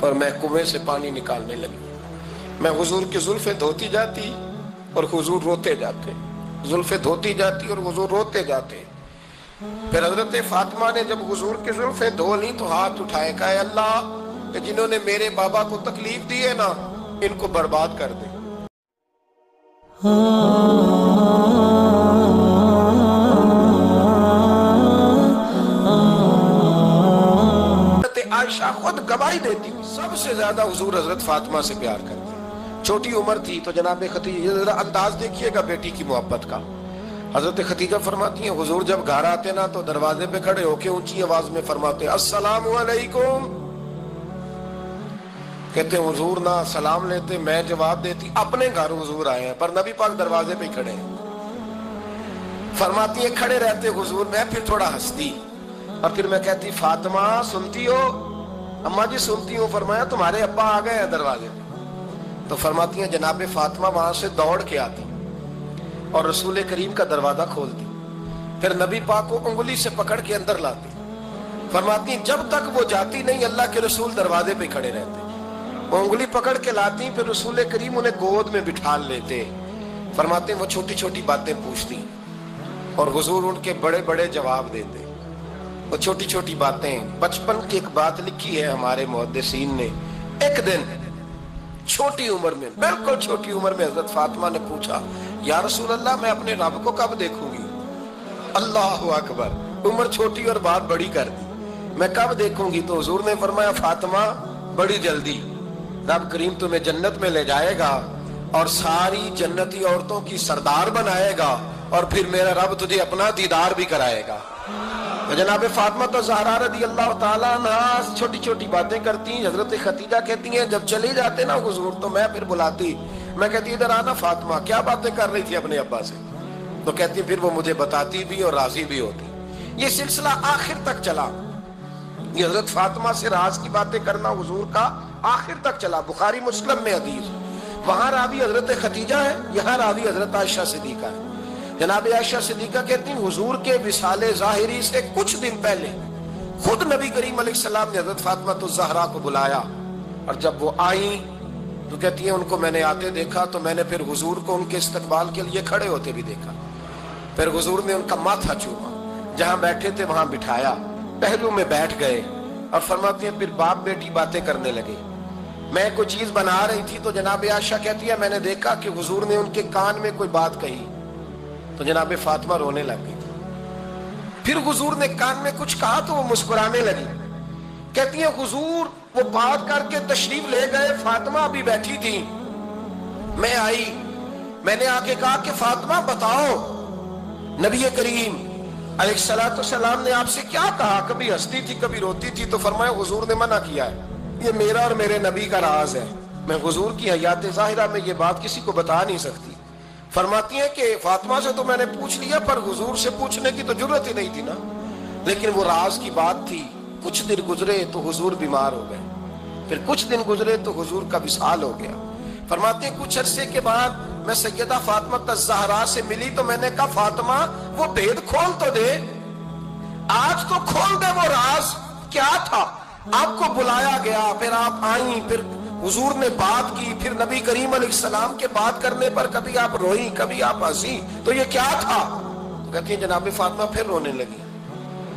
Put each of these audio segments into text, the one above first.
اور میں کنویں سے پانی نکالنے لگی. میں حضور کی زلفیں دھوتی جاتی اور حضور روتے جاتے، زلفیں دھوتی جاتی اور حضور روتے جاتے. پھر حضرت فاطمہ نے جب حضور کی زلفیں دھو لی تو ہاتھ اٹھائے، کہا اے اللہ کہ جنہوں نے میرے بابا کو تکلیف دی ہے نا ان کو برباد کر دے. عائشہ خود گواہی دیتی سب سے زیادہ حضور حضرت فاطمہ سے پیار کرتے. چھوٹی عمر تھی تو جناب خدیجہ، ذرا انداز دیکھیے گا بیٹی کی محبت کا. حضرت خدیجہ فرماتی ہیں حضور جب گھر آتے نا تو دروازے پہ کھڑے ہو کے اونچی آواز میں فرماتے السلام علیکم. کہتے ہیں حضور نہ سلام لیتے، میں جواب دیتی. اپنے گھر حضور آئے ہیں پر نبی پاک دروازے پہ کھڑے ہیں. فرماتی ہیں کھڑے رہتے حضور، میں پھر تھوڑا ہنستی اور پھر میں کہتی فاطمہ سنتی ہو؟ اماں جی سنتی ہوں. فرمایا تمہارے ابا آ گئے ہیں دروازے پہ. تو فرماتی ہیں جناب فاطمہ وہاں سے دوڑ کے آتی اور رسول کریم کا دروازہ کھولتی، پھر نبی پاک کو انگلی سے پکڑ کے اندر لاتی. فرماتی ہیں جب تک وہ جاتی نہیں اللہ کے رسول دروازے پہ کھڑے رہتے. وہ انگلی پکڑ کے لاتی، پھر رسول کریم انہیں گود میں بٹھا لیتے. فرماتے ہیں وہ چھوٹی چھوٹی باتیں پوچھتی اور حضور ان کے بڑے بڑے جواب دیتے. وہ چھوٹی چھوٹی باتیں، بچپن کی ایک بات لکھی ہے ہمارے محدثین نے. ایک دن چھوٹی عمر میں، بالکل چھوٹی عمر میں حضرت فاطمہ نے پوچھا یا رسول اللہ میں اپنے رب کو کب دیکھوں گی؟ اللہ اکبر، عمر چھوٹی اور بات بڑی کر دی. میں کب دیکھوں گی؟ تو حضور نے فرمایا فاطمہ بڑی جلدی. رب کریم تمہیں جنت میں لے جائے گا اور ساری جنتی عورتوں کی سردار بنائے گا اور پھر میرا رب تجھے اپنا دیدار بھی کرائے گا. جناب فاطمہ تو زہرا رضی اللہ تعالیٰ عنہ چھوٹی چھوٹی باتیں کرتی ہیں. حضرت خدیجہ کہتی ہیں جب چلی جاتے نا حضور تو میں پھر بلاتی، میں کہتی ادھر آنا فاطمہ کیا باتیں کر رہی تھی اپنے ابا سے؟ تو کہتی پھر وہ مجھے بتاتی بھی اور راضی بھی ہوتی. یہ سلسلہ آخر تک چلا. یہ حضرت فاطمہ سے راز کی باتیں کرنا حضور کا آخر تک چلا. بخاری مسلم میں حدیث، وہاں راوی حضرت خدیجہ ہے، یہاں راوی حضرت عائشہ صدیقہ ہے. جناب عائشہ صدیقہ کہتی ہیں حضور کے وصال ظاہری سے کچھ دن پہلے خود نبی کریم علیہ السلام نے حضرت فاطمہ الزہرا کو بلایا اور جب وہ آئیں تو کہتی ہیں ان کو میں نے آتے دیکھا تو میں نے پھر حضور کو ان کے استقبال کے لیے کھڑے ہوتے بھی دیکھا. پھر حضور نے ان کا ماتھا چوما، جہاں بیٹھے تھے وہاں بٹھایا، پہلو میں بیٹھ گئے اور فرماتے ہیں پھر باپ بیٹی باتیں کرنے لگے. میں کوئی چیز بنا رہی تھی تو جناب عائشہ کہتی ہے میں نے دیکھا کہ حضور نے ان کے کان میں کوئی بات کہی تو جناب فاطمہ رونے لگ گئی. پھر حضور نے کان میں کچھ کہا تو وہ مسکرانے لگی. کہتی ہیں حضور وہ بات کر کے تشریف لے گئے، فاطمہ ابھی بیٹھی تھی، میں آئی، میں نے آ کے کہا کہ فاطمہ بتاؤ نبی کریم علیہ السلام نے آپ سے کیا کہا؟ کبھی ہنستی تھی کبھی روتی تھی. تو فرمایا حضور نے منع کیا ہے، یہ میرا اور میرے نبی کا راز ہے، میں حضور کی حیات ظاہرہ میں یہ بات کسی کو بتا نہیں سکتی. فرماتی ہیں کہ فاطمہ سے تو میں نے پوچھ لیا پر حضور سے پوچھنے کی تو ضرورت ہی نہیں تھی نا، لیکن وہ راز کی بات تھی. کچھ دن گزرے تو حضور بیمار ہو گئے، پھر کچھ دن گزرے تو حضور کا وصال ہو گیا. فرماتے ہیں کچھ عرصے کے بعد میں سیدہ فاطمہ الزہرا سے ملی تو میں نے کہا فاطمہ وہ بھید کھول تو دے، آج تو کھول دے وہ راز کیا تھا. آپ کو بلایا گیا، پھر آپ آئیں، پھر حضور نے بات کی، پھر نبی کریم علیہ السلام کے بات کرنے پر کبھی آپ روئی کبھی آپ ہنسی، تو یہ کیا تھا؟ کہتی ہیں جناب فاطمہ پھر رونے لگی،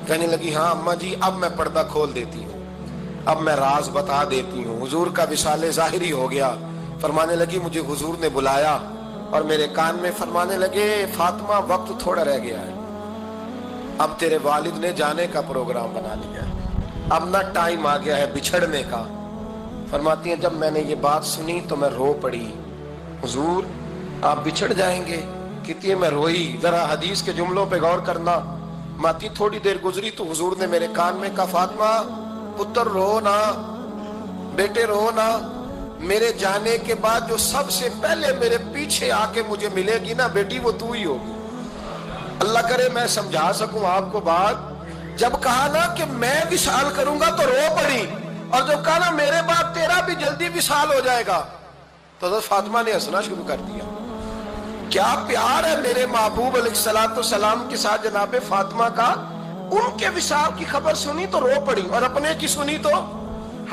کہنے لگی ہاں اماں جی اب میں پردہ کھول دیتی ہوں، اب میں راز بتا دیتی ہوں. حضور کا وصال ظاہری ہو گیا. فرمانے لگی مجھے حضور نے بلایا اور میرے کان میں فرمانے لگے فاطمہ وقت تھوڑا رہ گیا ہے، اب تیرے والد نے جانے کا پروگرام بنا لیا ہے، اب نہ ٹائم آ گیا ہے بچھڑنے کا. فرماتی ہیں جب میں نے یہ بات سنی تو میں رو پڑی، حضور آپ بچھڑ جائیں گے؟ کہتی ہے میں روئی. ذرا حدیث کے جملوں پہ غور کرنا. ماتی تھوڑی دیر گزری تو حضور نے میرے کان میں کہا فاطمہ پتر رو نا، بیٹے رو نا، میرے جانے کے بعد جو سب سے پہلے میرے پیچھے آ کے مجھے ملے گی نا بیٹی وہ تو ہی ہوگی. اللہ کرے میں سمجھا سکوں آپ کو بات. جب کہا نا کہ میں وصال کروں گا تو رو پڑی، اور جب کہا نا میرے بعد تیرا بھی جلدی وصال ہو جائے گا تو حضرت فاطمہ نے ہنسنا شروع کر دیا. کیا پیار ہے میرے محبوب علیہ السلام کے ساتھ جناب فاطمہ کا. ان کے وصال کی خبر سنی تو رو پڑی اور اپنے کی سنی تو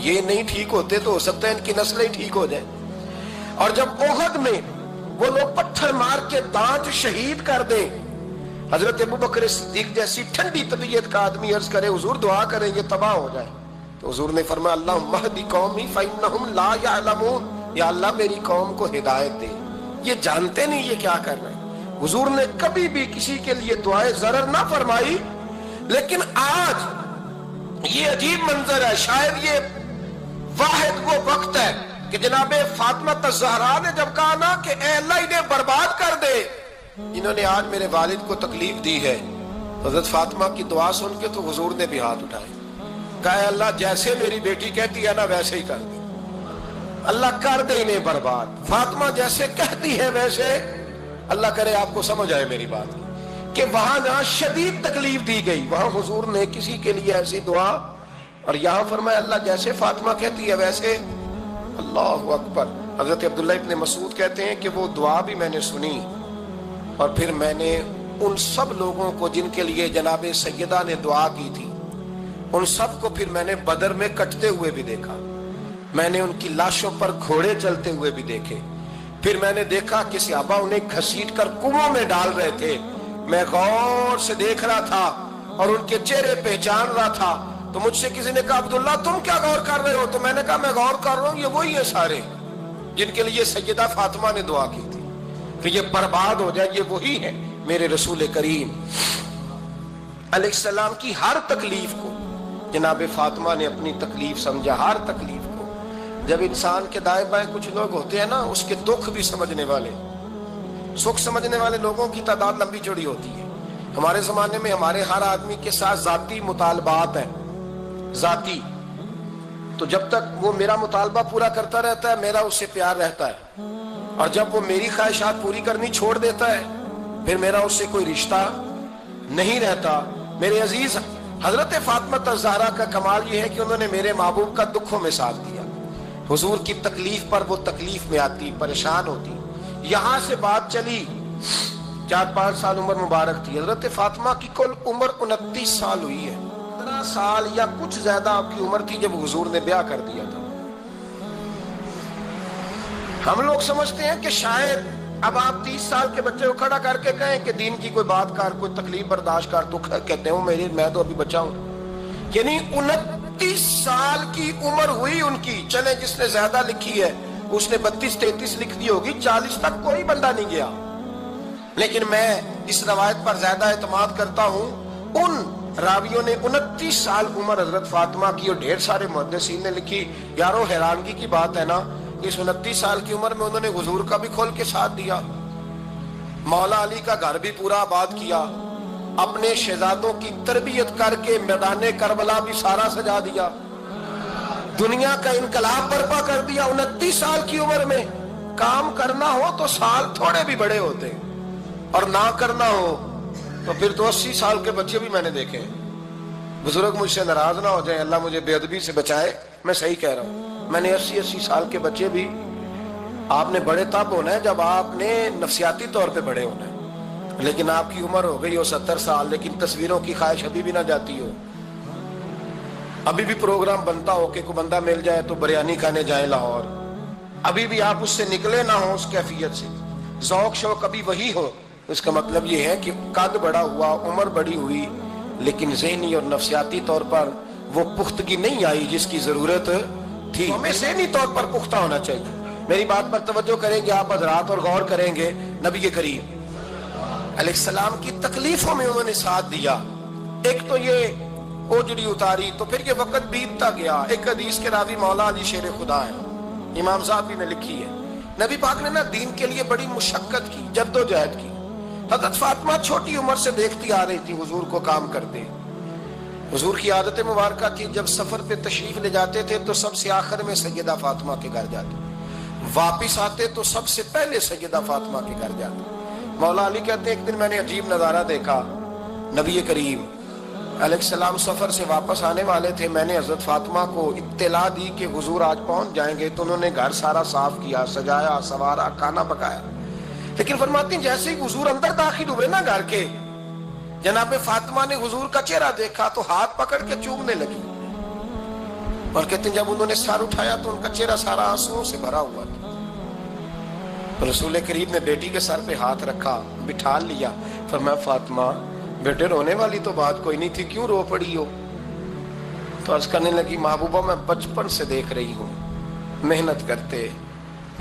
یہ نہیں ٹھیک ہوتے تو ہو سکتا ہے ان کی نسلیں ٹھیک ہو جائیں. اور جب احد میں وہ لوگ پتھر مار کے دانت شہید کر دیں, حضرت ابوبکر صدیق جیسی ٹھنڈی طبیعت کا آدمی عرض کرے حضور دعا کریں یہ تباہ ہو جائے, تو حضور نے فرمایا اللہم اہدی قومی فإنہم لا یعلمون, یا اللہ میری قوم کو ہدایت دے, یہ جانتے نہیں یہ کیا کر رہے ہیں. حضور نے کبھی بھی کسی کے لیے دعائیں ضرر نہ فرمائی. لیکن آج یہ عجیب منظر ہے, شاید یہ واحد وہ وقت ہے کہ جناب فاطمہ الزہرا نے جب کہا نا کہ اے اللہ انہیں برباد کر دے, انہوں نے آج میرے والد کو تکلیف دی ہے. حضرت فاطمہ کی دعا سن کے تو حضور نے بھی ہاتھ اٹھائے, کہا اے اللہ جیسے میری بیٹی کہتی ہے نا ویسے ہی کر دے, اللہ کر دے انہیں برباد. فاطمہ جیسے کہتی ہے ویسے, اللہ کرے آپ کو سمجھ آئے میری بات کہ وہاں جہاں شدید تکلیف دی گئی وہاں حضور نے کسی کے لیے ایسی دعا, اور یہاں فرمایا اللہ جیسے فاطمہ کہتی ہے ویسے. اللہ اکبر. حضرت عبداللہ ابن مسعود کہتے ہیں کہ وہ دعا بھی میں نے سنی, اور پھر میں نے ان سب لوگوں کو جن کے لیے جناب سیدہ نے دعا کی تھی ان سب کو پھر میں نے بدر میں کٹتے ہوئے بھی دیکھا, میں نے ان کی لاشوں پر گھوڑے چلتے ہوئے بھی دیکھے, پھر میں نے دیکھا کہ صحابہ انہیں گھسیٹ کر کنووں میں ڈال رہے تھے, میں غور سے دیکھ رہا تھا اور ان کے چہرے پہچان رہا تھا. تو مجھ سے کسی نے کہا عبداللہ تم کیا غور کر رہے ہو, تو میں نے کہا میں غور کر رہا ہوں یہ وہی ہیں سارے جن کے لیے سیدہ فاطمہ نے دعا کی تھی کہ یہ برباد ہو جائے, یہ وہی ہے میرے رسول کریم علیہ السلام کی ہر تکلیف کو جناب فاطمہ نے اپنی تکلیف سمجھا. ہر تکلیف کو, جب انسان کے دائیں بائیں کچھ لوگ ہوتے ہیں نا اس کے دکھ بھی سمجھنے والے, سکھ سمجھنے والے لوگوں کی تعداد لمبی چوڑی ہوتی ہے. ہمارے زمانے میں ہمارے ہر آدمی کے ساتھ ذاتی مطالبات ہیں, ذاتی, تو جب تک وہ میرا مطالبہ پورا کرتا رہتا ہے میرا اس سے پیار رہتا ہے, اور جب وہ میری خواہشات پوری کرنی چھوڑ دیتا ہے پھر میرا اس سے کوئی رشتہ نہیں رہتا. میرے عزیز حضرت فاطمہ الزہرا کا کمال یہ ہے کہ انہوں نے میرے محبوب کا دکھوں میں ساتھ دیا. حضور کی تکلیف پر وہ تکلیف میں آتی, پریشان ہوتی. یہاں سے بات چلی 4-5 سال عمر مبارک تھی. حضرت فاطمہ کی کل عمر 29 سال ہوئی ہے. 15 سال یا کچھ زیادہ آپ کی عمر تھی جب حضور نے بیاہ کر دیا تھا. ہم لوگ سمجھتے ہیں کہ شاید اب آپ 30 سال کے بچے کو کھڑا کر کے کہیں کہ دین کی کوئی بات کر, کوئی تکلیف برداشت کر, تو کہتے ہیں میں تو ابھی بچہ ہوں. یعنی 29 سال کی عمر ہوئی ان کی. چلے جس نے زیادہ لکھی ہے اس نے 32-33 لکھ دی ہوگی, 40 تک کوئی بندہ نہیں گیا. لیکن میں اس روایت پر زیادہ اعتماد کرتا ہوں. ان راویوں نے 29 سال عمر حضرت فاطمہ کی, اور ڈھیر سارے محدثین نے لکھی. یارو حیرانگی کی بات ہے نا, اس 29 سال کی عمر میں انہوں نے حضور کا بھی کھول کے ساتھ دیا, مولا علی کا گھر بھی پورا آباد کیا, اپنے شہزادوں کی تربیت کر کے میدان کربلا بھی سارا سجا دیا, دنیا کا انقلاب برپا کر دیا. 29 سال کی عمر میں کام کرنا ہو تو سال تھوڑے بھی بڑے ہوتے, اور نہ کرنا ہو تو پھر تو 80 سال کے بچے بھی میں نے دیکھے. بزرگ مجھ سے ناراض نہ ہو جائیں, اللہ مجھے بے ادبی سے بچائے, میں صحیح کہہ رہا ہوں. میں نے 80 سال کے بچے بھی, آپ نے بڑے تب ہونا ہے جب آپ نے نفسیاتی طور پہ بڑے ہونا ہے. لیکن آپ کی عمر ہو گئی ہو 70 سال, لیکن تصویروں کی خواہش ابھی بھی نہ جاتی ہو, ابھی بھی پروگرام بنتا ہو کہ کوئی بندہ مل جائے تو بریانی کھانے جائیں لاہور, ابھی بھی آپ اس سے نکلے نہ ہو, اس کیفیت سے ذوق شوق ابھی وہی ہو. اس کا مطلب یہ ہے کہ قد بڑا ہوا, عمر بڑی ہوئی, لیکن ذہنی اور نفسیاتی طور پر وہ پختگی نہیں آئی جس کی ضرورت تھی. ہمیں ذہنی طور پر پختہ ہونا چاہیے. میری بات پر توجہ کریں گے آپ حضرات اور غور کریں گے. نبی کریم علیہ السلام کی تکلیفوں میں انہوں نے ساتھ دیا. ایک تو یہ اوجڑی اتاری تو پھر یہ وقت بیتتا گیا. ایک حدیث کے راوی مولا علی شیر خدا ہے, امام صاحب نے لکھی ہے. نبی پاک نے نا دین کے لیے بڑی مشقت کی, جد و جہد کی. حضرت فاطمہ چھوٹی عمر سے دیکھتی آ رہی تھی حضور کو کام کرتے. حضور کی عادت مبارکہ تھی جب سفر پہ تشریف لے جاتے تھے تو سب سے آخر میں سیدہ فاطمہ کے گھر جاتے, واپس آتے تو سب سے پہلے سیدہ فاطمہ کے گھر جاتے. مولا علی کہتے ہیں ایک دن میں نے عجیب نظارہ دیکھا. نبی کریم علیہ السلام سفر سے واپس آنے والے تھے. میں نے حضرت فاطمہ کو اطلاع دی کہ حضور آج پہنچ جائیں گے, تو انہوں نے گھر سارا صاف کیا, سجایا, سوارا, کھانا پکایا. لیکن فرماتی ہیں جیسے ہی حضور اندر داخل ہوئے نا گھر کے, جناب فاطمہ نے حضور کا چہرہ دیکھا تو ہاتھ پکڑ کے چومنے لگی. اور کہتے ہیں جب انہوں نے سر اٹھایا تو ان کا چہرہ سارا آنسوؤں سے بھرا ہوا تھا. رسول کریم نے بیٹی کے سر پہ ہاتھ رکھا, بٹھا لیا, فرمایا فاطمہ بیٹے رونے والی تو بات کوئی نہیں تھی, کیوں رو پڑی ہو؟ تو عرض کرنے لگی محبوبہ میں بچپن سے دیکھ رہی ہوں, محنت کرتے,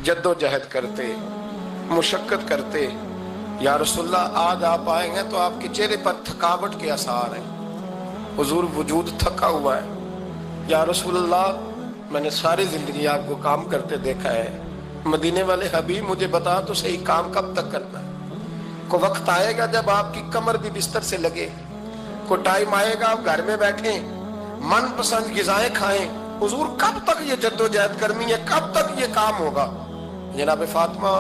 جد و جہد کرتے, مشقت کرتے, یا رسول اللہ آج آپ آئے ہیں تو آپ کے چہرے پر تھکاوٹ کے آثار ہیں, حضور وجود تھکا ہوا ہے. یا رسول اللہ میں نے ساری زندگی آپ کو کام کرتے دیکھا ہے, مدینے والے حبیب مجھے بتا تو صحیح کام کب تک کرنا ہے؟ کوئی وقت آئے گا جب آپ کی کمر بھی بستر سے لگے, کوئی ٹائم آئے گا آپ گھر میں بیٹھیں, من پسند غذائیں کھائیں, حضور کب تک یہ جد و جہد کرنی ہے, کب تک یہ کام ہوگا؟ جناب فاطمہ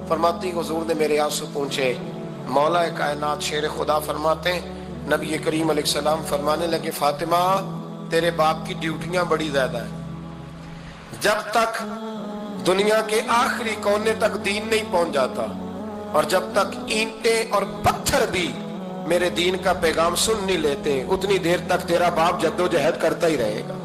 فرماتی حضور نے میرے آنسو پونچھے. مولا کائنات شیر خدا فرماتے ہیں نبی کریم علیہ السلام فرمانے لگے فاطمہ تیرے باپ کی ڈیوٹیاں بڑی زیادہ ہیں, جب تک دنیا کے آخری کونے تک دین نہیں پہنچ جاتا اور جب تک اینٹیں اور پتھر بھی میرے دین کا پیغام سن نہیں لیتے اتنی دیر تک تیرا باپ جد و جہد کرتا ہی رہے گا.